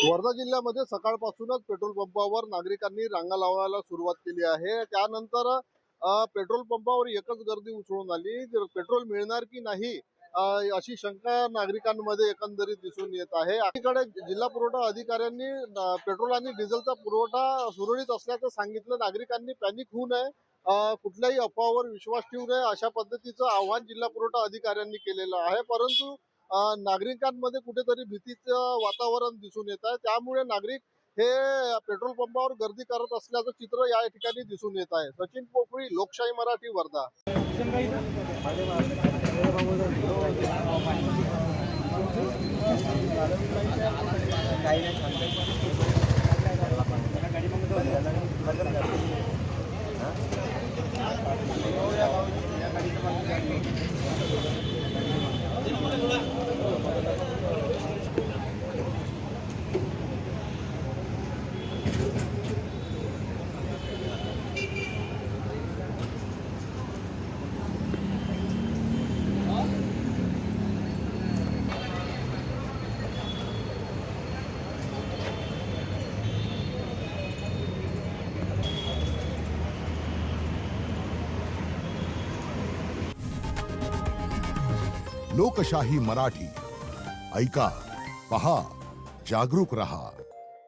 वर्धा जिल्ह्यामध्ये सकाळपासूनच पेट्रोल पंपावर नागरिकांनी रांगा लावायला सुरुवात केली आहे. त्यानंतर पेट्रोल पंपावर एकच गर्दी उसळून आली. पेट्रोल मिळणार की नाही अशी शंका नागरिकांमध्ये एकंदरीत दिसून येत आहे. एकीकडे जिल्हा पुरवठा अधिकाऱ्यांनी पेट्रोल आणि डिझेलचा पुरवठा सुरळीत असल्याचं सांगितलं. नागरिकांनी पॅनिक होऊ नये, कुठल्याही अफवावर विश्वास ठेवू नये अशा पद्धतीचं आवाहन जिल्हा पुरवठा अधिकाऱ्यांनी केलेलं आहे. परंतु नागरिकांमध्ये कुठेतरी भीतीचं वातावरण दिसून येत आहे. त्यामुळे नागरिक हे पेट्रोल पंपावर गर्दी करत असल्याचं चित्र या ठिकाणी दिसून येत आहे. सचिन पोफळी, लोकशाही मराठी, वर्धा. लोकशाही मराठी ऐका, पहा, जागरूक रहा.